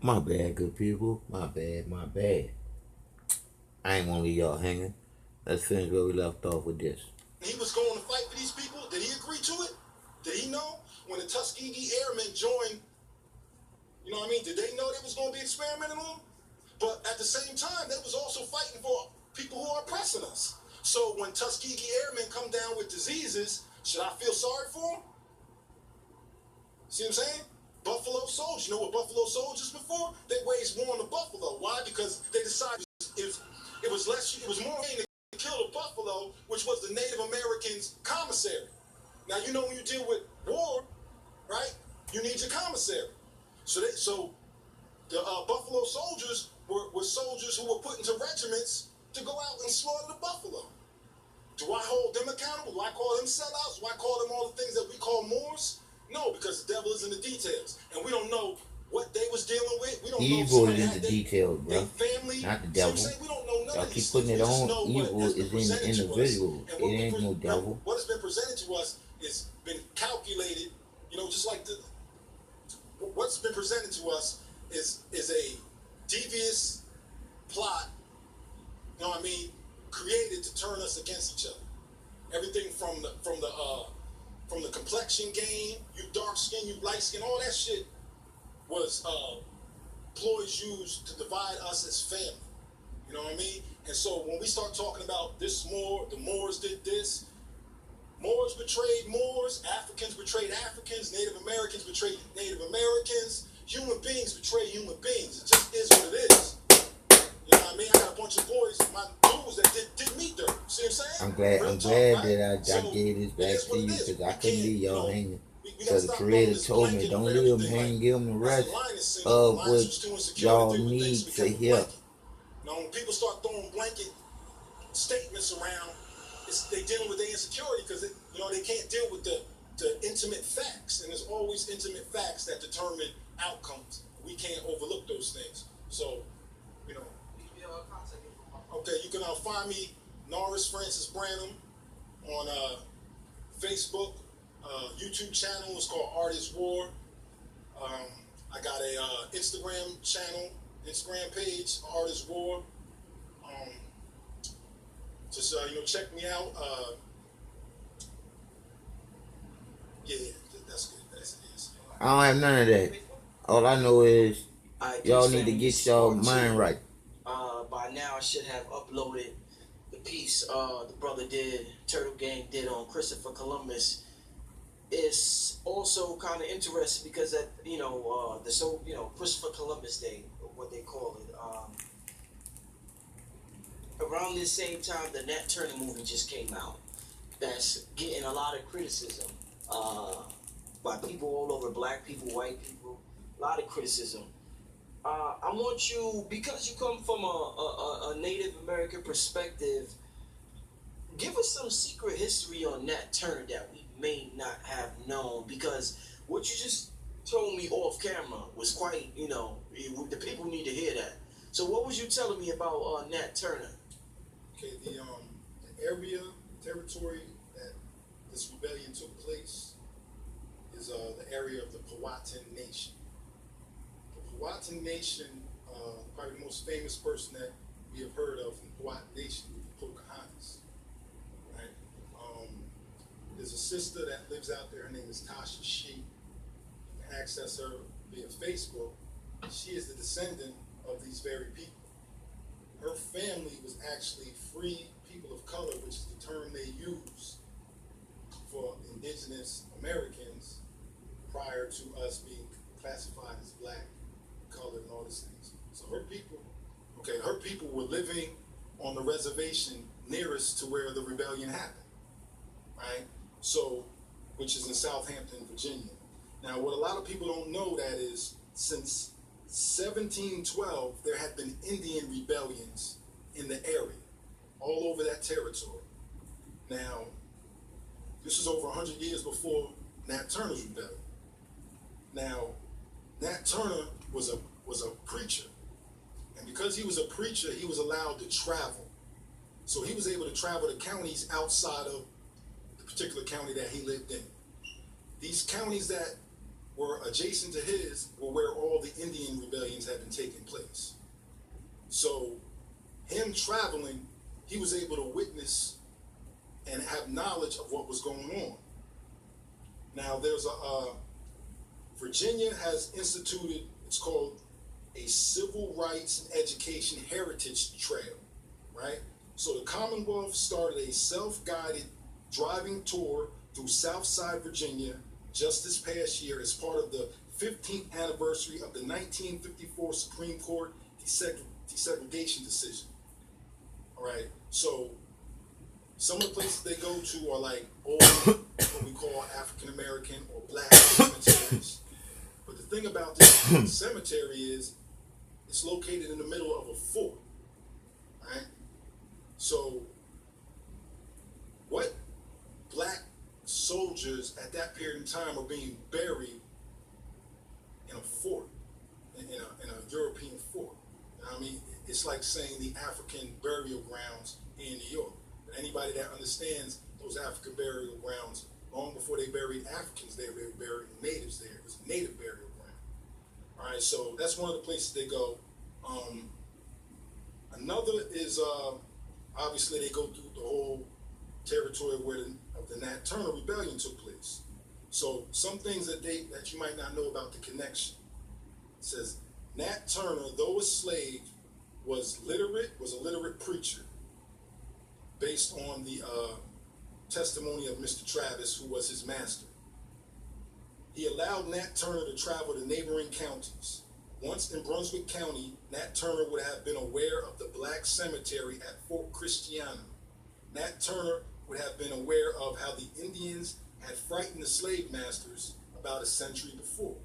My bad, good people. My bad, my bad. I ain't want to leave y'all hanging. Let's finish where we left off with this. He was going to fight for these people. Did he agree to it? Did he know? When the Tuskegee Airmen joined, you know what I mean? Did they know they was going to be experimenting on them? But at the same time, they was also fighting for people who are oppressing us. So when Tuskegee Airmen come down with diseases, should I feel sorry for them? See what I'm saying? Buffalo soldiers. You know what Buffalo soldiers before? They waged war on the buffalo. Why? Because they decided it was more to kill the buffalo, which was the Native Americans' commissary. Now you know when you deal with war, right? You need your commissary. So the Buffalo soldiers were soldiers who were put into regiments to go out and slaughter the buffalo. Do I hold them accountable? Do I call them sellouts? Do I call them all the things that we call Moors? No, because the devil is in the details. And we don't know what they was dealing with. We don't Evil know is in the details, bro. Family, not the devil. we don't know none Y'all of keep these putting it things. on. Evil is in the individual. It ain't no devil. What has been presented to us is been calculated, you know, just like what's been presented to us is a devious plot, you know what I mean, created to turn us against each other. Everything from the complexion game, you dark skin, you light skin, all that shit was ploys used to divide us as family. You know what I mean? And so when we start talking about this Moor, the Moors did this, Moors betrayed Moors, Africans betrayed Africans, Native Americans betrayed Native Americans, human beings betray human beings. It just is what it is. You know what I mean? I got a bunch of boys, my dudes that did me dirt. See what I'm saying? I'm glad that I gave this back to you because I couldn't leave y'all hanging. Because the Creator told me, don't leave them hanging, give them the rest of what y'all need to hear. Now, when people start throwing blanket statements around, they dealing with their insecurity because they can't deal with the intimate facts, and there's always intimate facts that determine outcomes. We can't overlook those things. So, okay, you can find me, Norris Francis Branham, on Facebook, YouTube channel. It's called Artist War. I got a Instagram page, Artist War. Just check me out. Yeah, that's good. That's it. I don't have none of that. All I know is y'all need to get y'all mind right. By now I should have uploaded the piece the brother Turtle Gang did on Christopher Columbus. It's also kind of interesting because Christopher Columbus Day, what they call it. Around this same time, the Nat Turner movie just came out. That's getting a lot of criticism by people all over, black people, white people, a lot of criticism. I want you, because you come from a Native American perspective, give us some secret history on Nat Turner that we may not have known, because what you just told me off camera was quite, the people need to hear that. So what was you telling me about Nat Turner? Okay, the territory that this rebellion took place is the area of the Powhatan Nation. The Powhatan Nation, probably the most famous person that we have heard of from the Powhatan Nation is Pocahontas. Right? There's a sister that lives out there. Her name is Tasha She. You can access her via Facebook. She is the descendant of these very people. Her family was actually free people of color, which is the term they use for indigenous Americans prior to us being classified as black, colored, and all these things. So her people were living on the reservation nearest to where the rebellion happened, right? So, which is in Southampton, Virginia. Now, what a lot of people don't know that is, since 1712, there had been Indian rebellions in the area, all over that territory. Now, this is over 100 years before Nat Turner's rebellion. Now, Nat Turner was a preacher, and because he was a preacher, he was allowed to travel. So he was able to travel to counties outside of the particular county that he lived in. These counties that were adjacent to his were where all the Indian rebellions had been taking place. So him traveling, he was able to witness and have knowledge of what was going on. Now there's Virginia has instituted, it's called a Civil Rights and Education Heritage Trail, right? So the Commonwealth started a self-guided driving tour through Southside Virginia just this past year as part of the 15th anniversary of the 1954 Supreme Court desegregation decision. All right, so some of the places they go to are like old, what we call African American or black cemeteries. But the thing about this cemetery is it's located in the middle of a fort, right? So what black soldiers at that period in time are being buried in a fort, in a European fort. I mean, it's like saying the African burial grounds in New York. And anybody that understands those African burial grounds, long before they buried Africans there, they buried natives there. It was a native burial ground. All right, so that's one of the places they go. Another is obviously they go through the whole territory where the Nat Turner Rebellion took place. So some things that you might not know about the connection. It says Nat Turner, though a slave, was a literate preacher, based on the testimony of Mr. Travis, who was his master. He allowed Nat Turner to travel to neighboring counties. Once in Brunswick County, Nat Turner would have been aware of the black cemetery at Fort Christiana. Nat Turner would have been aware of how the Indians had frightened the slave masters about a century before.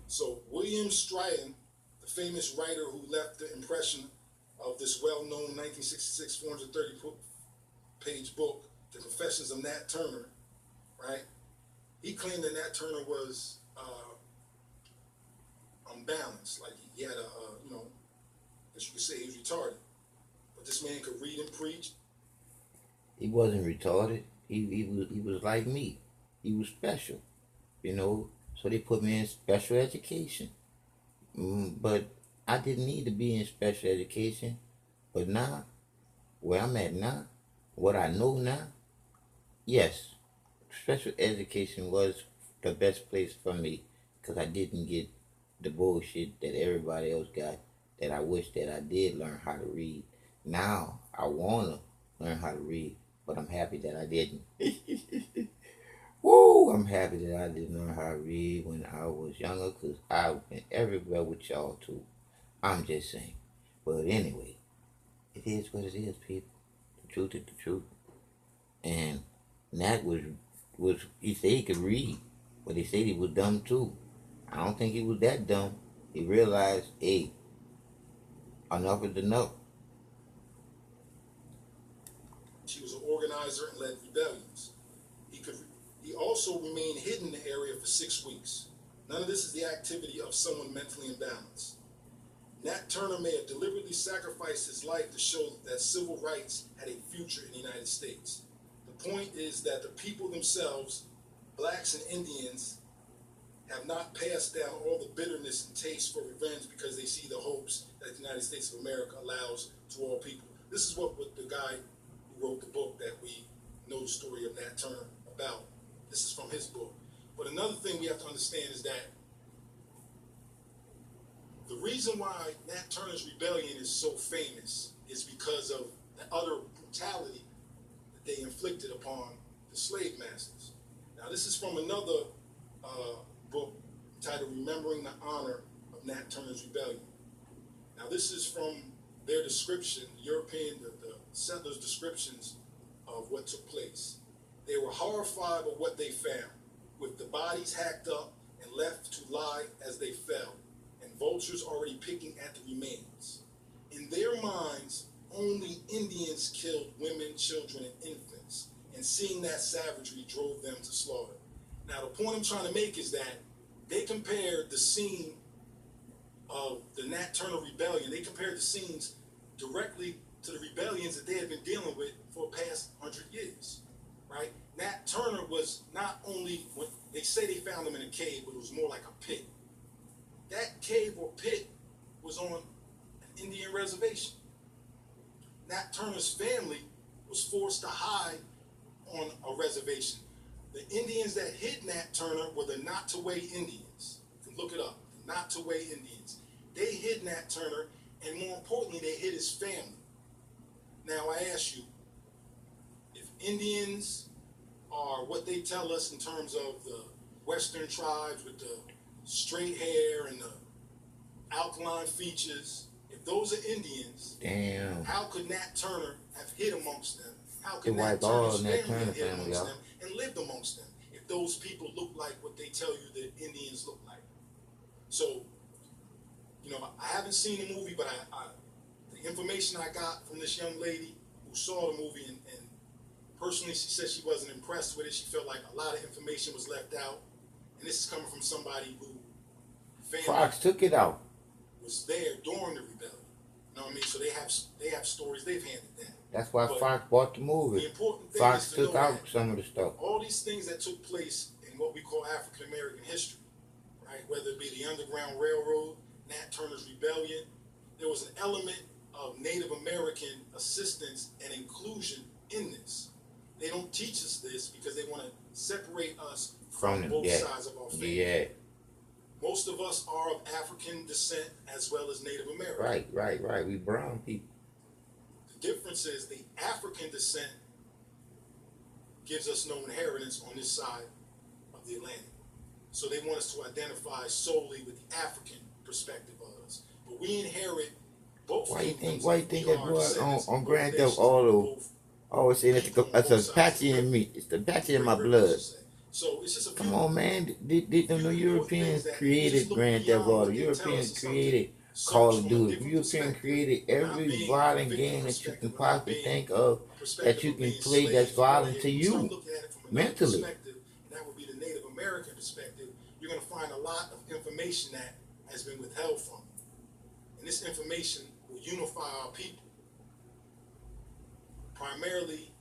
So William Stratton, the famous writer who left the impression of this well-known 1966 430-page book, The Confessions of Nat Turner, right? He claimed that Nat Turner was unbalanced, like he had as you could say, he was retarded. But this man could read and preach. He wasn't retarded. He was like me. He was special, So they put me in special education. But I didn't need to be in special education. But now, where I'm at now, what I know now, yes, special education was the best place for me because I didn't get the bullshit that everybody else got, that I wish that I did learn how to read. Now, I want to learn how to read, but I'm happy that I didn't. Woo! I'm happy that I didn't learn how to read when I was younger because I've been everywhere with y'all too. I'm just saying. But anyway, it is what it is, people. The truth is the truth. And Nat was he said he could read, but he said he was dumb too. I don't think he was that dumb. He realized, hey, enough is enough. She was an organizer and led rebellions. He also remained hidden in the area for 6 weeks. None of this is the activity of someone mentally imbalanced. Nat Turner may have deliberately sacrificed his life to show that civil rights had a future in the United States. The point is that the people themselves, blacks and Indians, have not passed down all the bitterness and taste for revenge because they see the hopes that the United States of America allows to all people. This is what the guy who wrote the book that we know the story of Nat Turner about. This is from his book. But another thing we have to understand is that the reason why Nat Turner's rebellion is so famous is because of the utter brutality that they inflicted upon the slave masters. Now, this is from another book titled Remembering the Honor of Nat Turner's Rebellion. Now, this is from their description, the settlers' descriptions of what took place. They were horrified by what they found, with the bodies hacked up and left to lie as they fell, and vultures already picking at the remains. In their minds, only Indians killed women, children, and infants, and seeing that savagery drove them to slaughter. Now, the point I'm trying to make is that they compared the scene of the Nat Turner Rebellion, they compared the scenes directly to the rebellions that they had been dealing with for the past 100 years, right? Nat Turner was not only, when they say they found him in a cave, but it was more like a pit. That cave or pit was on an Indian reservation. Nat Turner's family was forced to hide on a reservation. The Indians that hid Nat Turner were the Nottoway Indians. You can look it up. The Nottoway Indians. They hid Nat Turner, and more importantly, they hid his family. Now I ask you, if Indians are what they tell us in terms of the Western tribes with the straight hair and the alkaline features, if those are Indians, Damn. how could Nat Turner have hid amongst them? How They could Nat wiped Turner's all Nat family Turner have hid family amongst out. them and lived amongst them if those people look like what they tell you that Indians look like? So, you know, I haven't seen the movie, but the information I got from this young lady who saw the movie, and personally she said she wasn't impressed with it. She felt like a lot of information was left out. And this is coming from somebody who Fox took it out. was there during the rebellion. You know what I mean? So they have stories they've handed down. That's why But Fox bought the the movie. important thing Fox is to took know out that some of the stuff. all these things that took place in what we call African American history, right? Whether it be the Underground Railroad, Nat Turner's Rebellion, there was an element of Native American assistance and inclusion in this. They don't teach us this because they want to separate us from From both yeah. sides of our family. Yeah. Most of us are of African descent as well as Native American. Right. We brown people. The difference is the African descent gives us no inheritance on this side of the Atlantic. So they want us to identify solely with the African perspective of us. But we inherit both. Why you think We that are boy descendants on of Grand both Theft nations, Auto both always saying people on that's both a sides Apache of the in me. It's the Apache in my river, blood. so it's just a Come few on, man. Did the important Europeans things that created just look Grand Theft beyond Auto? what they tell us Europeans or something. created Search Call from of a Duty. different Europeans perspective. created Not every being violent victim game that you perspective, can but not possibly being think of a perspective that you of can being play that's slaves. violent to When you start you looking at it from another mentally. perspective, and that would be the Native American perspective, you're going to find a lot of information that has been withheld from you. And this information will unify our people. Primarily,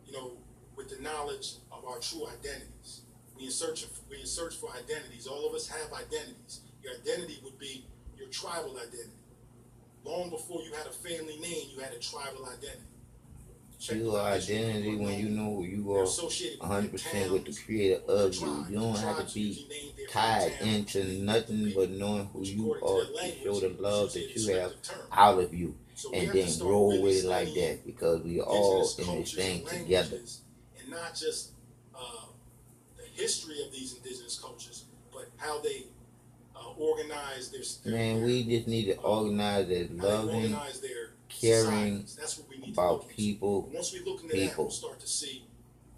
you know, with the knowledge of our true identities. We in search for identities. All of us have identities. Your identity would be your tribal identity. Long before you had a family name, you had a tribal identity. Check Your out history, identity people when you known. know you They're are associated with 100% with the towns creator or of you. tribes. You don't The have to tribes be usually name their tied hometown, into which nothing means but knowing who which you according are to their to show language the is love usually that a you have descriptive term. out of you, So we and have to then start roll really with it like studying that because we all indigenous in this cultures thing and together. languages, and not just the history of these indigenous cultures, but how they organize Man, we just need to organize as loving, caring That's what we need about to look people. into. Once we look into that, we'll start to see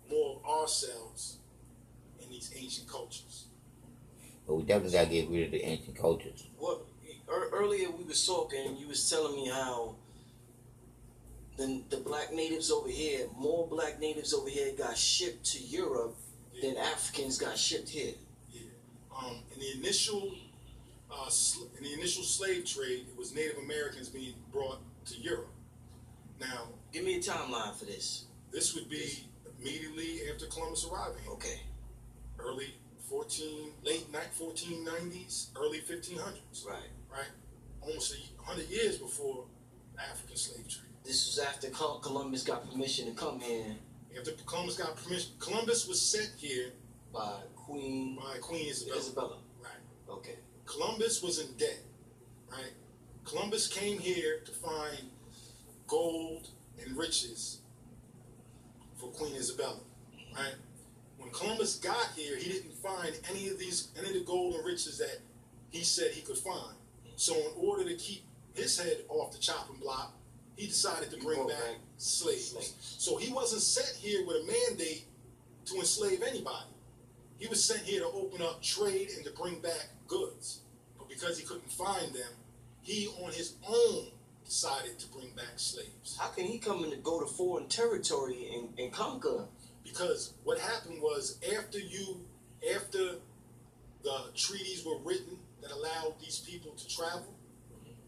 more of ourselves in these ancient cultures. But we definitely gotta get rid of the ancient cultures. What earlier we was talking, you was telling me how the black natives over here, more black natives over here got shipped to Europe than Africans got shipped here. Yeah. In the initial slave trade, it was Native Americans being brought to Europe. Now, give me a timeline for this. This would be immediately after Columbus arriving. Okay. Late 1490s, early 1500s. Right. Almost 100 years before the African slave trade. This was after Columbus got permission to come here. After Columbus got permission, Columbus was sent here by Queen Isabella. Right. Okay. Columbus was in debt. Right. Columbus came here to find gold and riches for Queen Isabella. Right. When Columbus got here, he didn't find any of the gold and riches that he said he could find. So in order to keep his head off the chopping block, he decided to bring back slaves. So he wasn't sent here with a mandate to enslave anybody. He was sent here to open up trade and to bring back goods. But because he couldn't find them, he on his own decided to bring back slaves. How can he come in to go to foreign territory and conquer? Because what happened was after the treaties were written that allowed these people to travel,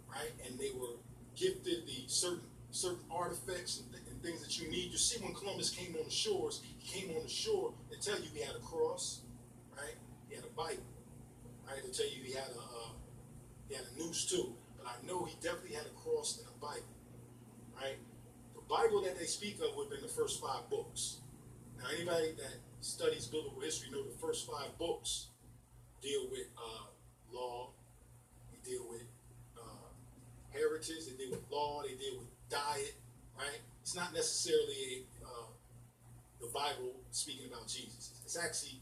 right, and they were gifted the certain artifacts and things that you need. You see, when Columbus came on the shores, he came on the shore. They tell you he had a cross, right? to tell you he had a noose too, but I know he definitely had a cross and a Bible, right? The Bible that they speak of would have been the first 5 books. Now, anybody that studies biblical history know the first 5 books deal with law, they deal with heritage, they deal with law, they deal with diet, right? It's not necessarily the Bible speaking about Jesus. It's actually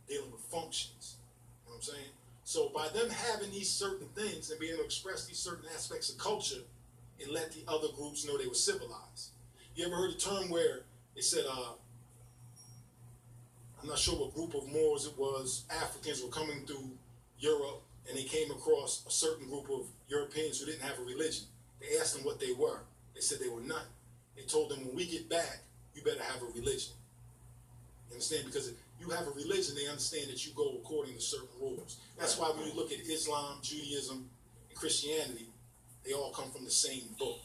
dealing with functions. You know what I'm saying? So by them having these certain things and being able to express these certain aspects of culture, it let the other groups know they were civilized. You ever heard the term where they said, I'm not sure what group of Moors it was, Africans were coming through Europe and they came across a certain group of Europeans who didn't have a religion. They asked them what they were. They said they were none. They told them, when we get back, you better have a religion. You understand? Because if you have a religion, they understand that you go according to certain rules. That's why when you look at Islam, Judaism, and Christianity, they all come from the same book,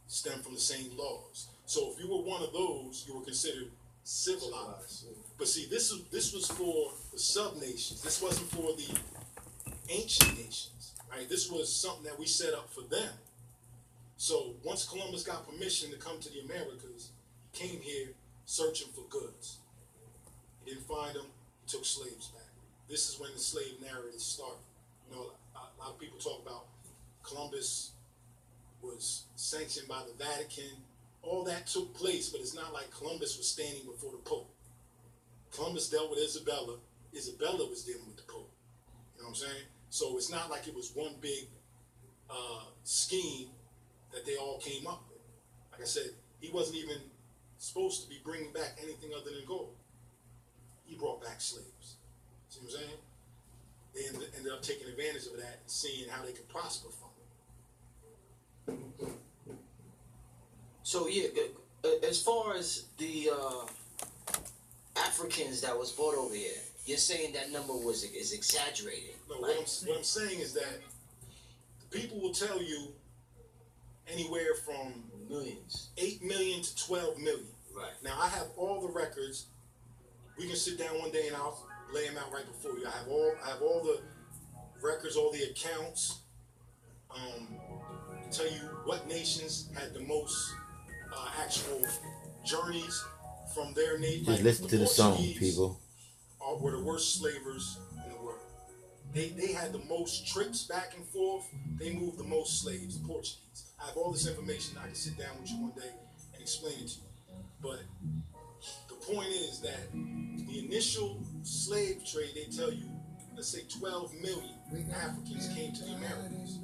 stem from the same laws. So if you were one of those, you were considered civilized. But see, this was for the sub-nations. This wasn't for the ancient nations, right? This was something that we set up for them. So once Columbus got permission to come to the Americas, he came here searching for goods. He didn't find them, he took slaves back. This is when the slave narrative started. You know, a lot of people talk about Columbus was sanctioned by the Vatican. All that took place, but it's not like Columbus was standing before the Pope. Columbus dealt with Isabella. Isabella was dealing with the Pope. You know what I'm saying? So it's not like it was one big scheme that they all came up with. Like I said, he wasn't even supposed to be bringing back anything other than gold. He brought back slaves. See what I'm saying? They ended up taking advantage of that and seeing how they could prosper from it. So yeah, as far as the Africans that was brought over here, you're saying that number is exaggerated. No, like, what I'm saying is that the people will tell you anywhere from millions, 8 million to 12 million. Right. Now I have all the records. We can sit down one day and I'll lay them out right before you. I have all the records, all the accounts. Tell you what nations had the most actual journeys from their nation. Just listen to the song, people. Were the worst slavers in the world. They had the most trips back and forth. They moved the most slaves, the Portuguese. I have all this information. I can sit down with you one day and explain it to you. But the point is that the initial slave trade, they tell you, let's say 12 million Africans came to the Americas.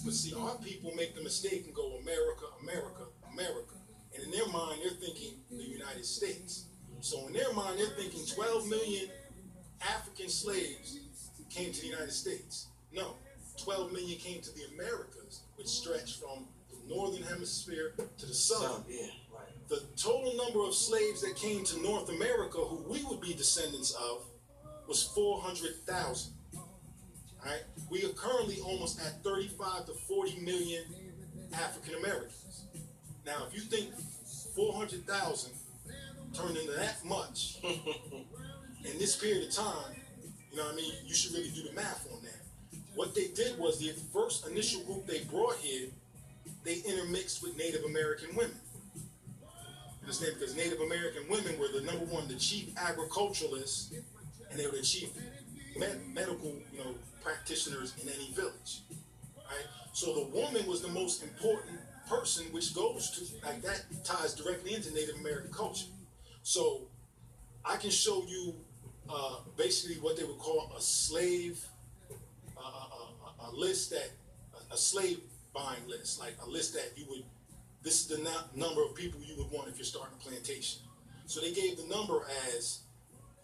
But see, our people make the mistake and go, America, America, America. And in their mind, they're thinking the United States. So in their mind, they're thinking 12 million African slaves came to the United States. No, 12 million came to the Americas, which stretched from the northern hemisphere to the southern. Yeah, right. The total number of slaves that came to North America, who we would be descendants of, was 400,000. Right? We are currently almost at 35 to 40 million African Americans. Now, if you think 400,000 turned into that much in this period of time, you know what I mean? You should really do the math on that. What they did was the first initial group they brought here, they intermixed with Native American women. Understand? Because Native American women were the chief agriculturalists, and they were the chief medical, practitioners in any village. Right? So the woman was the most important person, which goes to, like, that ties directly into Native American culture. So I can show you basically what they would call a slave, a list that, a slave buying list, like a list that you would, this is the number of people you would want if you're starting a plantation. So they gave the number as,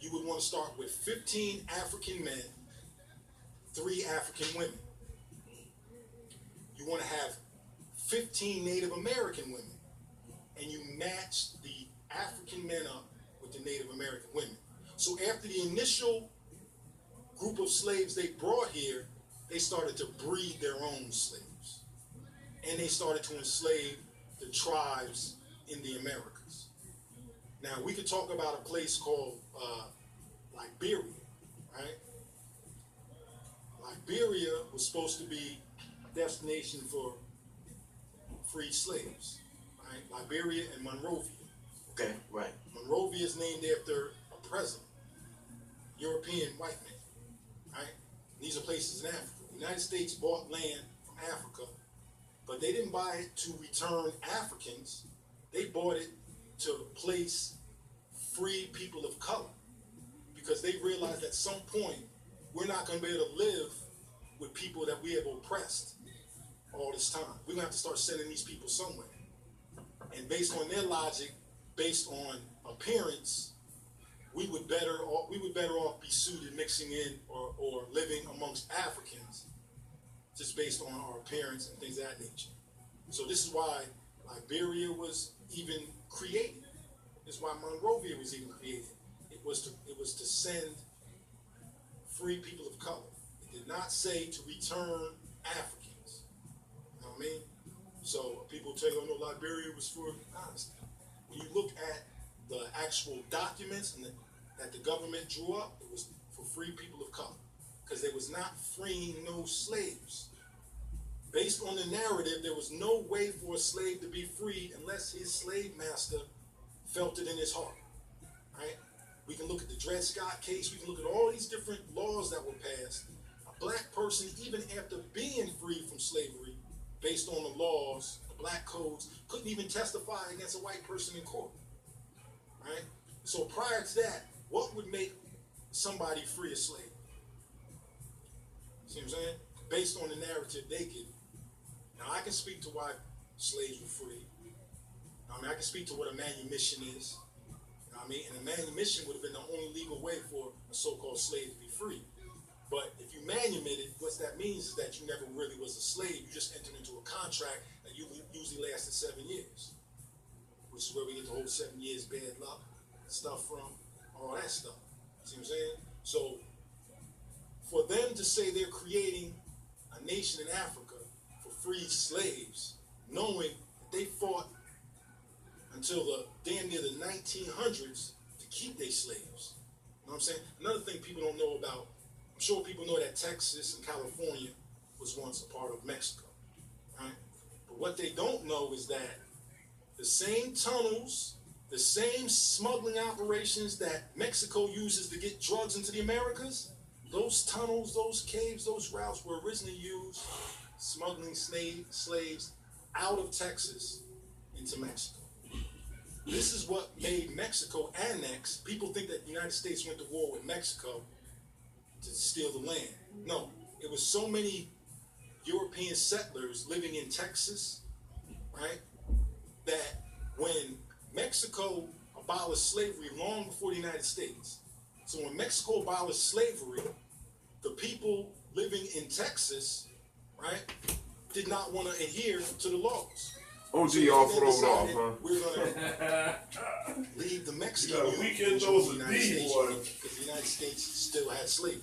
you would want to start with 15 African men, 3 African women. You want to have 15 Native American women, and you match the African men up with the Native American women. So after the initial group of slaves they brought here, they started to breed their own slaves. And they started to enslave the tribes in the Americas. Now, we could talk about a place called Liberia, right? Liberia was supposed to be a destination for freed slaves, right? Liberia and Monrovia. Okay, right. Monrovia is named after a president, European white man, right? These are places in Africa. The United States bought land from Africa, but they didn't buy it to return Africans. They bought it to place free people of color, because they realized at some point we're not going to be able to live with people that we have oppressed all this time. We're going to have to start sending these people somewhere. And based on their logic, based on appearance, we would better off be suited mixing in or living amongst Africans, just based on our appearance and things of that nature. So this is why Liberia was even created. This is why Monrovia was even created. It was to send free people of color. It did not say to return Africans. You know what I mean? So people tell you, oh no, Liberia was for honesty. When you look at the actual documents that the government drew up, it was for free people of color, because they was not freeing no slaves. Based on the narrative, there was no way for a slave to be freed unless his slave master felt it in his heart, right? We can look at the Dred Scott case. We can look at all these different laws that were passed. A black person, even after being freed from slavery, based on the laws, the black codes, couldn't even testify against a white person in court, right? So prior to that, what would make somebody free a slave? See what I'm saying? Based on the narrative they give. Now I can speak to why slaves were free. I mean, I can speak to what a manumission is. You know what I mean? And a manumission would have been the only legal way for a so-called slave to be free. But if you manumit it, what that means is that you never really was a slave. You just entered into a contract that usually lasted 7 years, which is where we get the whole 7 years bad luck stuff from, all that stuff. See what I'm saying? So for them to say they're creating a nation in Africa for free slaves, knowing that they fought until the damn near the 1900s to keep their slaves. You know what I'm saying? Another thing people don't know about, I'm sure people know that Texas and California was once a part of Mexico, right? But what they don't know is that the same tunnels, the same smuggling operations that Mexico uses to get drugs into the Americas, those tunnels, those caves, those routes were originally used smuggling slaves out of Texas into Mexico. This is what made Mexico annex. People think that the United States went to war with Mexico to steal the land. No, it was so many European settlers living in Texas, right, that when Mexico abolished slavery long before the United States. So when Mexico abolished slavery, the people living in Texas, right, did not want to adhere to the laws. OG So y'all they throw it off, decided, huh? we're gonna leave the Mexican You got a Union weekend into dose the of United D, States boy. because the United States still had slavery.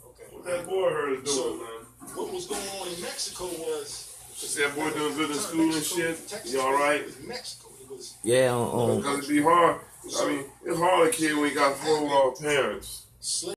Okay. What that boy heard is So doing, man. what was going on in Mexico was That boy doing good in school and shit. Texas You all right? It was Mexico. It was Yeah, Because it be hard. I mean, it's hard to kid when you got 4 parents. slave.